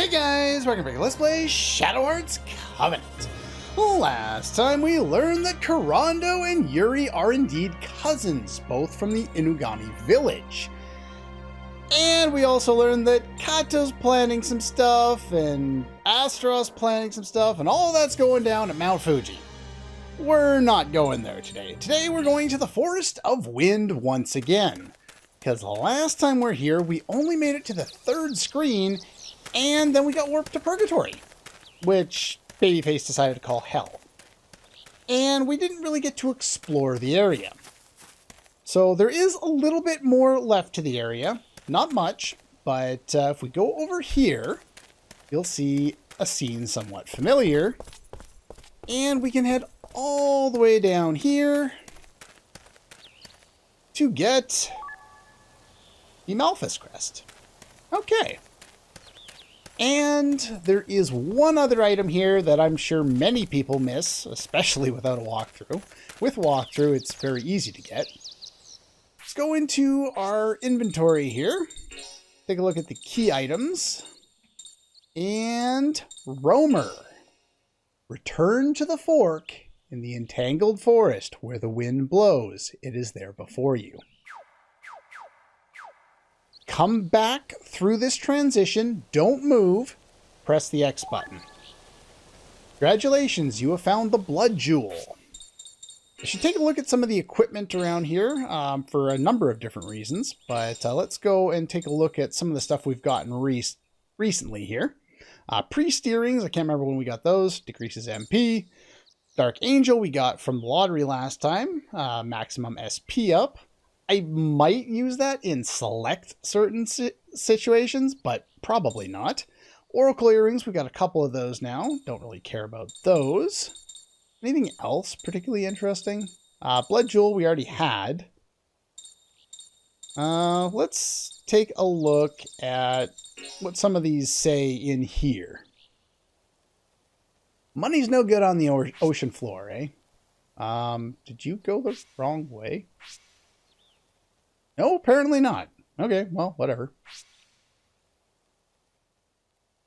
Hey guys, welcome back to Let's Play Shadow Hearts Covenant. Last time we learned that Karando and Yuri are indeed cousins, both from the Inugami village. And we also learned that Kato's planning some stuff, and Astro's planning some stuff, and all that's going down at Mount Fuji. We're not going there today. Today we're going to the Forest of Wind once again. Because the last time we're here, we only made it to the third screen, and then we got warped to Purgatory, which Babyface decided to call Hell. And we didn't really get to explore the area. So there is a little bit more left to the area. Not much, but if we go over here, you'll see a scene somewhat familiar. And we can head all the way down here to get the Malphus crest. Okay. And there is one other item here that I'm sure many people miss, especially without a walkthrough. With walkthrough, it's very easy to get. Let's go into our inventory here. Take a look at the key items. And Roamer. Return to the fork in the entangled forest where the wind blows. It is there before you. Come back through this transition, don't move, press the X button. Congratulations, you have found the Blood Jewel. I should take a look at some of the equipment around here for a number of different reasons, but let's go and take a look at some of the stuff we've gotten recently here. Pre-steerings, I can't remember when we got those, decreases MP. Dark Angel we got from the lottery last time, maximum SP up. I might use that in select certain situations, but probably not. Oracle earrings, we got a couple of those now. Don't really care about those. Anything else particularly interesting? Blood Jewel we already had. Let's take a look at what some of these say in here. Money's no good on the ocean floor, eh? Did you go the wrong way? No, apparently not. Okay, well, whatever.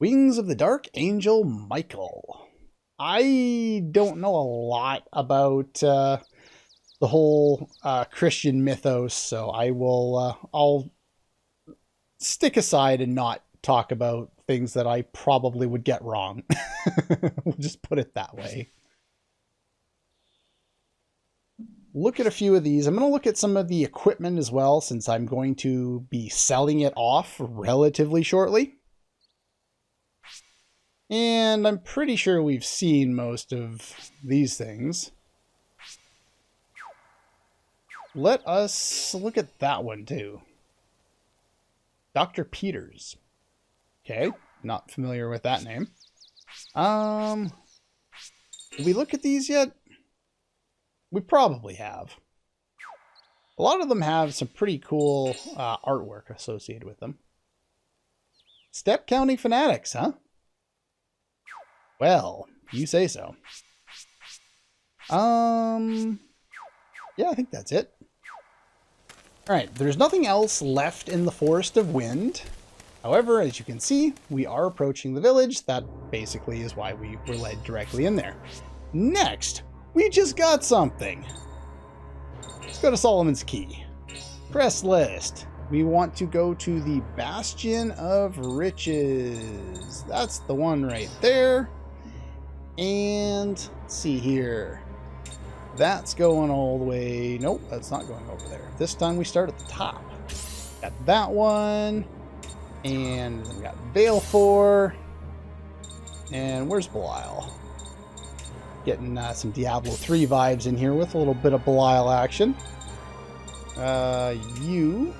Wings of the Dark Angel Michael. I don't know a lot about the whole Christian mythos, so I'll stick aside and not talk about things that I probably would get wrong. We'll just put it that way. Look at a few of these. I'm going to look at some of the equipment as well, since I'm going to be selling it off relatively shortly. And I'm pretty sure we've seen most of these things. Let us look at that one too. Dr. Peters. Okay, not familiar with that name. Did we look at these yet? We probably have. A lot of them have some pretty cool artwork associated with them. Step counting fanatics, huh? Well, you say so. Yeah, I think that's it. Alright, there's nothing else left in the Forest of Wind. However, as you can see, we are approaching the village. That basically is why we were led directly in there. Next, we just got something. Let's go to Solomon's Key. Press list. We want to go to the Bastion of Riches. That's the one right there. And let's see here. That's going all the way. Nope, that's not going over there. This time we start at the top. Got that one. And then we got Baleful. And where's Belial? Getting some Diablo 3 vibes in here with a little bit of Belial action. You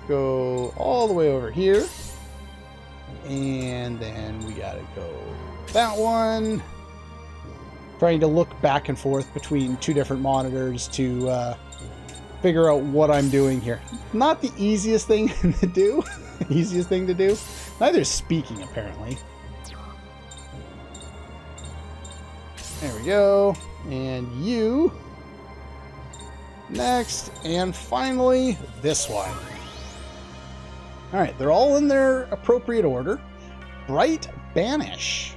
go all the way over here. And then we gotta go that one. Trying to look back and forth between two different monitors to figure out what I'm doing here. Not the easiest thing to do. Easiest thing to do. Neither is speaking, apparently. There we go. And you. Next. And finally, this one. Alright, they're all in their appropriate order. Bright Banish.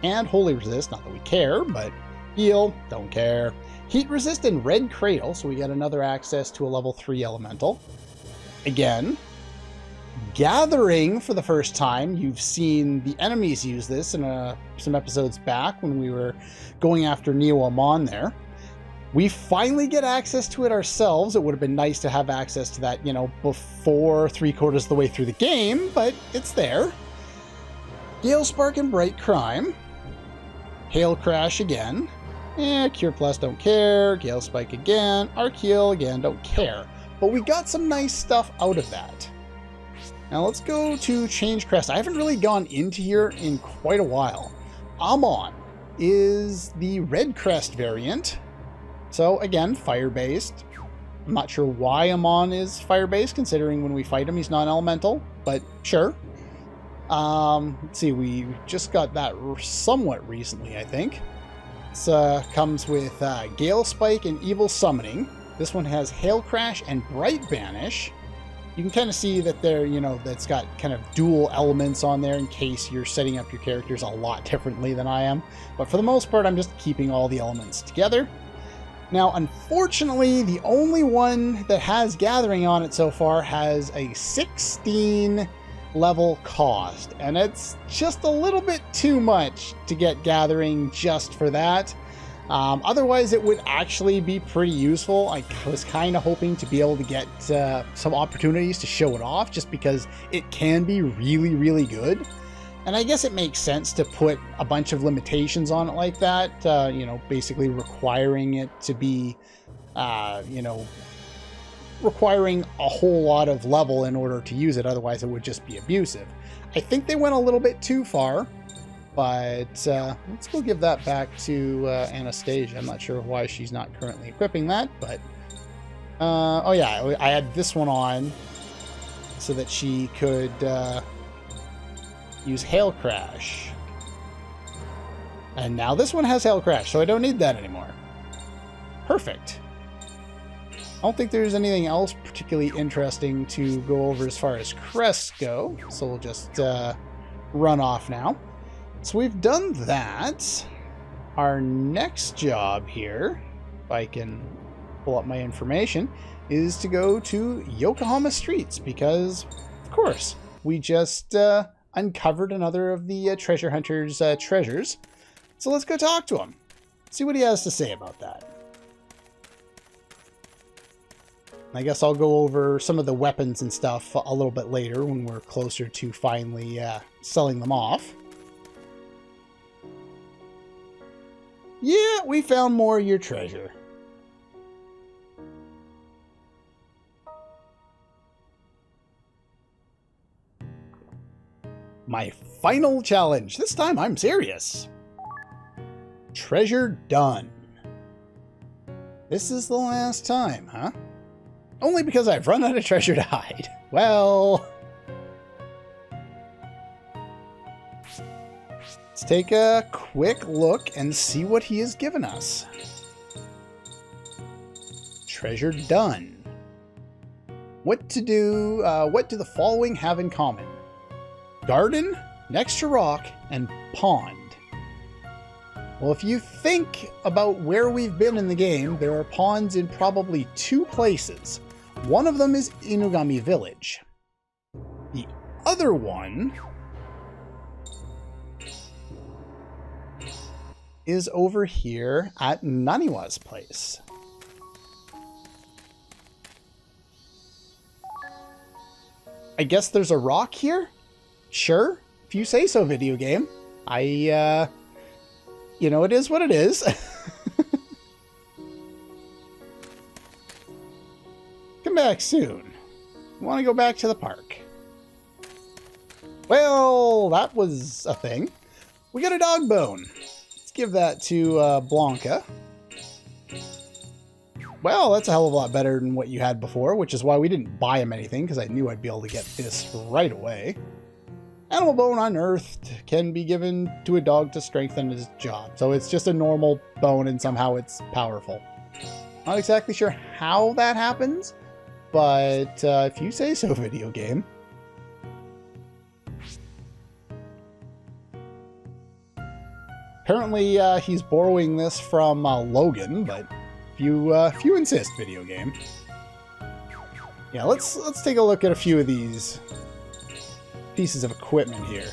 And Holy Resist, not that we care, but Heal, don't care. Heat Resist and Red Cradle, so we get another access to a level 3 elemental. Again, Gathering for the first time. You've seen the enemies use this in some episodes back when we were going after Neo Amon there. We finally get access to it ourselves. It would have been nice to have access to that, you know, before 3/4 of the way through the game, but it's there. Gale Spark and Bright Crime. Hail Crash again. Cure Plus, don't care. Gale Spike again. Arc Heal again, don't care. But we got some nice stuff out of that. Now let's go to Change Crest. I haven't really gone into here in quite a while. Amon is the Red Crest variant. So again, fire-based. I'm not sure why Amon is fire-based, considering when we fight him he's non-elemental, but sure. Let's see, we just got that somewhat recently, I think. This comes with Gale Spike and Evil Summoning. This one has Hail Crash and Bright Banish. You can kind of see that they're, you know, that's got kind of dual elements on there in case you're setting up your characters a lot differently than I am. But for the most part, I'm just keeping all the elements together. Now, unfortunately, the only one that has Gathering on it so far has a 16 level cost, and it's just a little bit too much to get Gathering just for that. Otherwise, it would actually be pretty useful. I was kind of hoping to be able to get some opportunities to show it off, just because it can be really, really good. And I guess it makes sense to put a bunch of limitations on it like that, you know, basically requiring it to be, you know, requiring a whole lot of level in order to use it. Otherwise, it would just be abusive. I think they went a little bit too far, but let's go give that back to Anastasia. I'm not sure why she's not currently equipping that, but oh yeah, I had this one on so that she could use Hail Crash. And now this one has Hail Crash, so I don't need that anymore. Perfect. I don't think there's anything else particularly interesting to go over as far as crests go, so we'll just run off now. So we've done that. Our next job here, if I can pull up my information, is to go to Yokohama Streets, because, of course, we just uncovered another of the treasure hunter's treasures. So let's go talk to him, see what he has to say about that. I guess I'll go over some of the weapons and stuff a little bit later when we're closer to finally selling them off. Yeah, we found more of your treasure. My final challenge. This time I'm serious. Treasure done. This is the last time, huh? Only because I've run out of treasure to hide. Well, let's take a quick look and see what he has given us. Treasure done. What to do? What do the following have in common? Garden, next to rock, and pond. Well, if you think about where we've been in the game, there are ponds in probably 2 places. One of them is Inugami Village. The other one is over here at Naniwa's place. I guess there's a rock here? Sure, if you say so, video game. You know, it is what it is. Come back soon. Want to go back to the park. Well, that was a thing. We got a dog bone. Let's give that to Blanca. Well, that's a hell of a lot better than what you had before, which is why we didn't buy him anything, because I knew I'd be able to get this right away. Animal bone unearthed can be given to a dog to strengthen his job. So it's just a normal bone and somehow it's powerful. Not exactly sure how that happens, but if you say so, video game. Apparently, he's borrowing this from Logan, but if you insist, video game. Yeah, let's take a look at a few of these pieces of equipment here.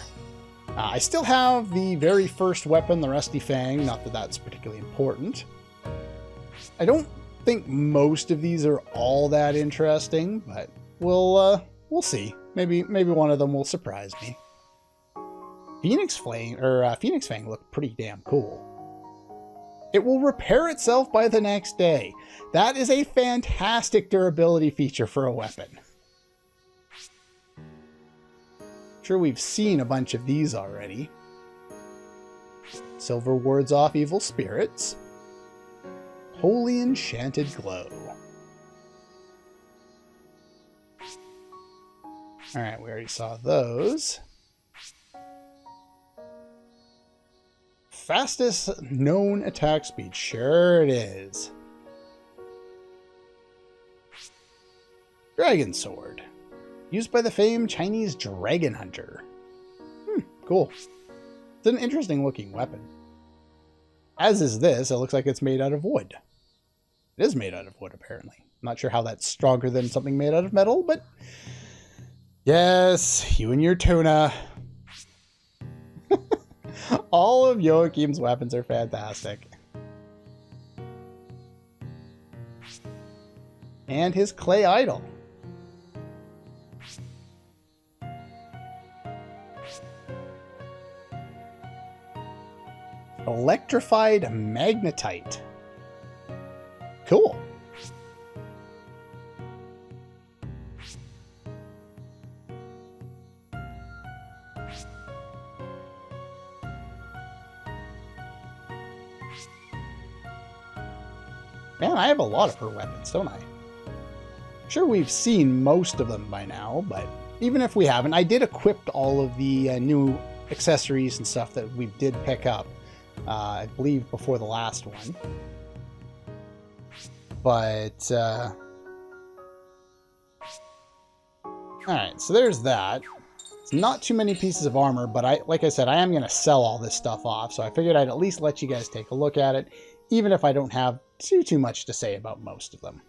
I still have the very first weapon, the Rusty Fang. Not that that's particularly important. I don't think most of these are all that interesting, but we'll see. Maybe one of them will surprise me. Phoenix Fang looked pretty damn cool. It will repair itself by the next day. That is a fantastic durability feature for a weapon. Sure, we've seen a bunch of these already. Silver wards off evil spirits. Holy enchanted glow. Alright, we already saw those. Fastest known attack speed. Sure it is. Dragon Sword. Used by the famed Chinese dragon hunter. Cool. It's an interesting looking weapon. As is this, it looks like it's made out of wood. It is made out of wood, apparently. I'm not sure how that's stronger than something made out of metal, but... Yes, you and your tuna. All of Joachim's weapons are fantastic. And his clay idol. Electrified magnetite. Cool. Man, I have a lot of her weapons, don't I? I'm sure we've seen most of them by now, but even if we haven't, I did equip all of the new accessories and stuff that we did pick up. I believe before the last one. But, alright, so there's that. It's not too many pieces of armor, but like I said, I am going to sell all this stuff off, so I figured I'd at least let you guys take a look at it, even if I don't have too much to say about most of them.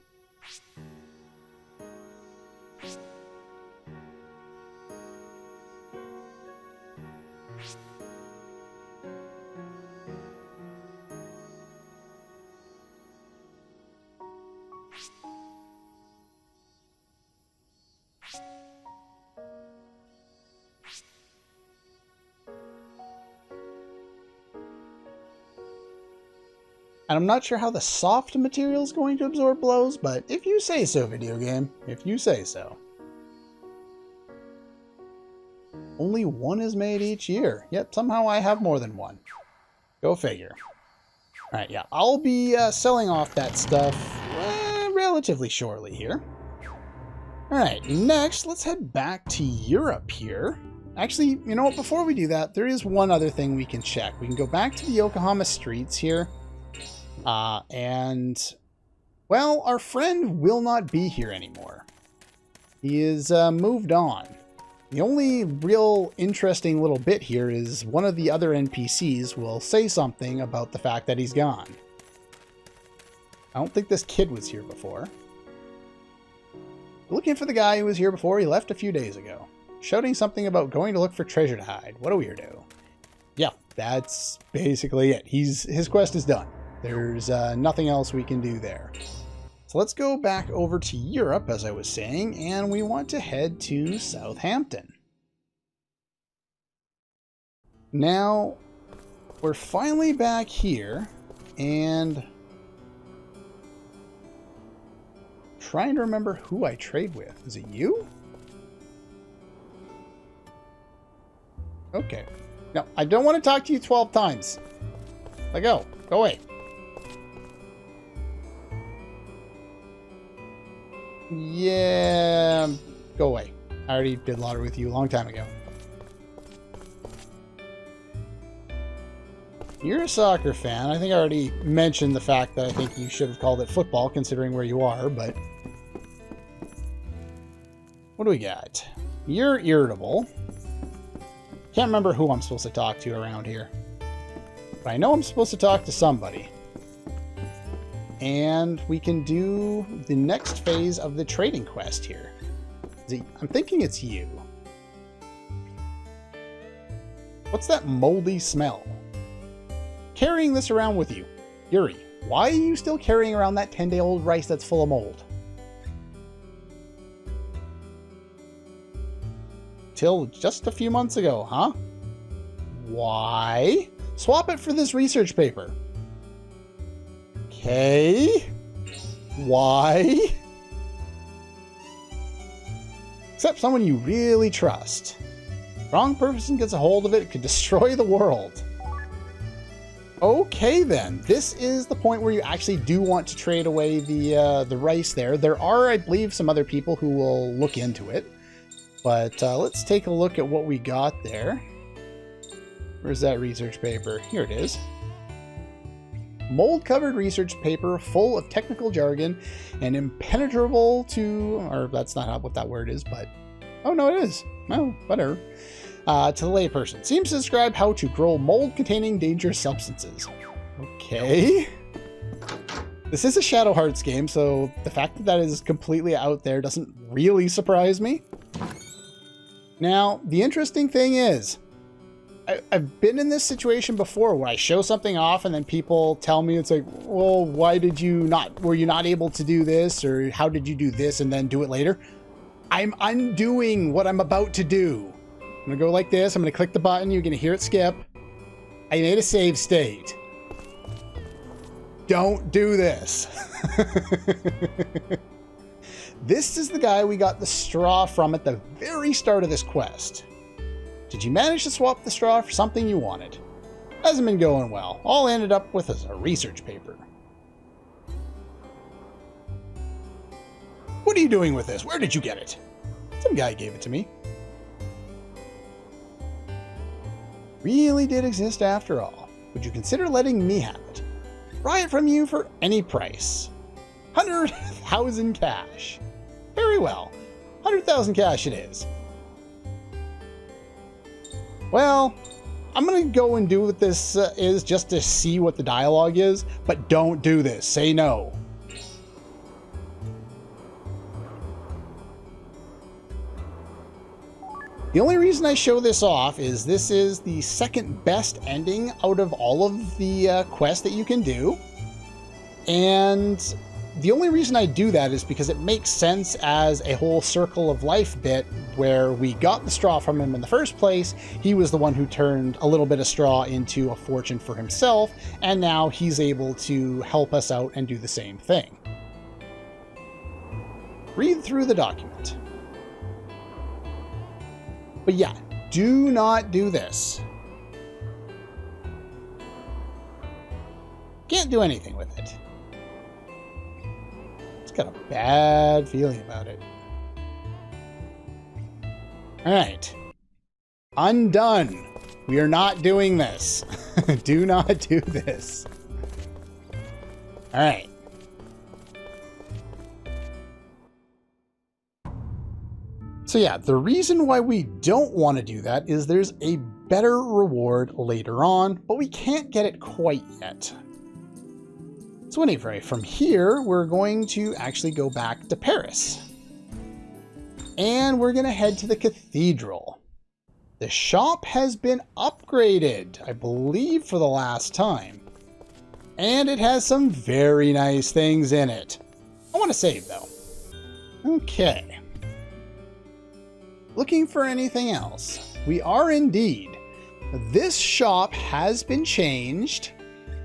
And I'm not sure how the soft material is going to absorb blows, but if you say so, video game. If you say so. Only one is made each year. Yet somehow I have more than one. Go figure. Alright, yeah. I'll be selling off that stuff relatively shortly here. Alright, next, let's head back to Europe here. Actually, you know what? Before we do that, there is one other thing we can check. We can go back to the Yokohama streets here. And, well, our friend will not be here anymore. He is moved on. The only real interesting little bit here is one of the other NPCs will say something about the fact that he's gone. I don't think this kid was here before. Looking for the guy who was here before, he left a few days ago. Shouting something about going to look for treasure to hide. What a weirdo. Yeah, that's basically it. His quest is done. There's nothing else we can do there. So let's go back over to Europe, as I was saying, and we want to head to Southampton. Now, we're finally back here, and trying to remember who I trade with. Is it you? Okay. No, I don't want to talk to you 12 times. Let go. Go away. Yeah, go away. I already did lottery with you a long time ago. You're a soccer fan. I think I already mentioned the fact that I think you should have called it football, considering where you are, but... What do we got? You're irritable. Can't remember who I'm supposed to talk to around here. But I know I'm supposed to talk to somebody. And we can do the next phase of the trading quest here. I'm thinking it's you. What's that moldy smell? Carrying this around with you. Yuri, why are you still carrying around that 10-day-old rice that's full of mold? Till just a few months ago, huh? Why? Swap it for this research paper. Okay. Why? Except someone you really trust. Wrong person gets a hold of it, it could destroy the world. Okay then, this is the point where you actually do want to trade away the rice there. There are, I believe, some other people who will look into it. But let's take a look at what we got there. Where's that research paper? Here it is. Mold-covered research paper full of technical jargon and impenetrable to... or that's not what that word is, but... oh, no, it is. Well, whatever. To the layperson. Seems to describe how to grow mold-containing dangerous substances. Okay. This is a Shadow Hearts game, so the fact that that is completely out there doesn't really surprise me. Now, the interesting thing is, I've been in this situation before where I show something off and then people tell me, it's like, well, why did you not, were you not able to do this? Or how did you do this and then do it later? I'm undoing what I'm about to do. I'm gonna go like this. I'm gonna click the button. You're gonna hear it skip. I made a save state. Don't do this. This is the guy we got the straw from at the very start of this quest. Did you manage to swap the straw for something you wanted? Hasn't been going well. All I ended up with is a research paper. What are you doing with this? Where did you get it? Some guy gave it to me. Really did exist after all. Would you consider letting me have it? Buy it from you for any price. 100,000 cash. Very well. 100,000 cash it is. Well, I'm going to go and do what this is just to see what the dialogue is, but don't do this. Say no. The only reason I show this off is this is the second best ending out of all of the quests that you can do. And the only reason I do that is because it makes sense as a whole circle of life bit where we got the straw from him in the first place. He was the one who turned a little bit of straw into a fortune for himself, and now he's able to help us out and do the same thing. Read through the document. But yeah, do not do this. Can't do anything with it. Got a bad feeling about it. Alright. Undone. We are not doing this. Do not do this. Alright. So yeah, the reason why we don't want to do that is there's a better reward later on, but we can't get it quite yet. So anyway, from here, we're going to actually go back to Paris. And we're going to head to the Cathedral. The shop has been upgraded, I believe, for the last time. And it has some very nice things in it. I want to save, though. Okay. Looking for anything else? We are indeed. This shop has been changed.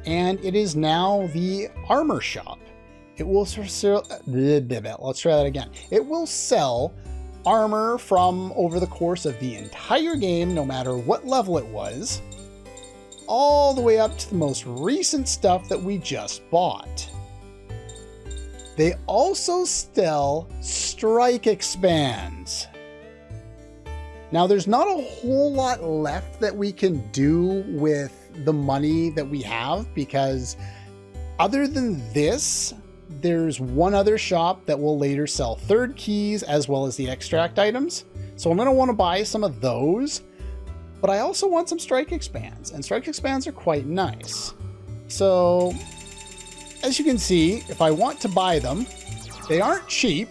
And it is now the armor shop. It will sell, let's try that again. It will sell armor from over the course of the entire game, no matter what level it was, all the way up to the most recent stuff that we just bought. They also sell strike expands. Now, there's not a whole lot left that we can do with the money that we have, because other than this, there's one other shop that will later sell third keys as well as the extract items. So I'm going to want to buy some of those. but I also want some strike expands, and strike expands are quite nice. So, as you can see, if I want to buy them, they aren't cheap,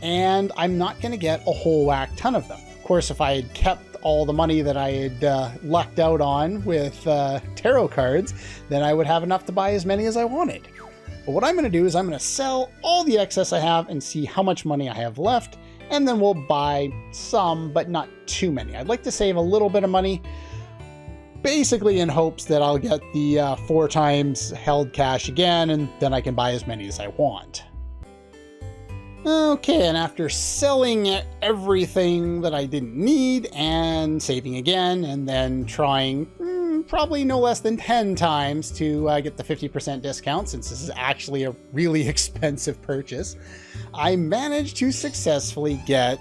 and I'm not going to get a whole whack ton of them. Of course, if I had kept all the money that I had lucked out on with tarot cards, then I would have enough to buy as many as I wanted. But what I'm going to do is I'm going to sell all the excess I have and see how much money I have left, and then we'll buy some, but not too many. I'd like to save a little bit of money, basically in hopes that I'll get the 4 times held cash again, and then I can buy as many as I want. Okay, and after selling everything that I didn't need and saving again, and then trying probably no less than 10 times to get the 50% discount, since this is actually a really expensive purchase, I managed to successfully get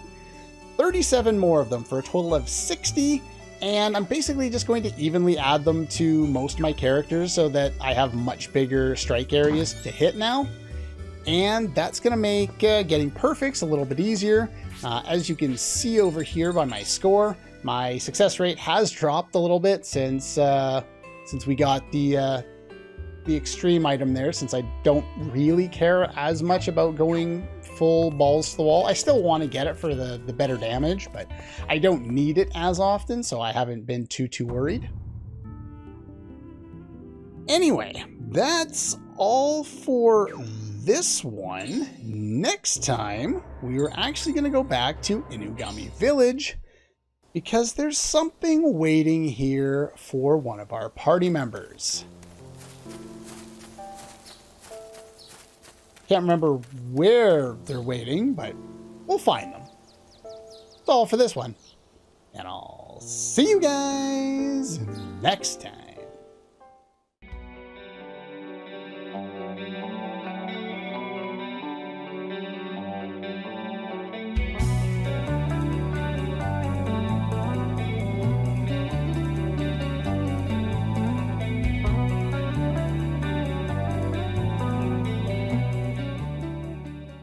37 more of them for a total of 60, and I'm basically just going to evenly add them to most of my characters so that I have much bigger strike areas to hit now. And that's going to make getting perfects a little bit easier. As you can see over here by my score, my success rate has dropped a little bit since we got the extreme item there, since I don't really care as much about going full balls to the wall. I still want to get it for the better damage, but I don't need it as often, so I haven't been too worried. Anyway, that's all for this one. Next time, we are actually going to go back to Inugami Village because there's something waiting here for one of our party members. Can't remember where they're waiting, but we'll find them. That's all for this one. And I'll see you guys next time.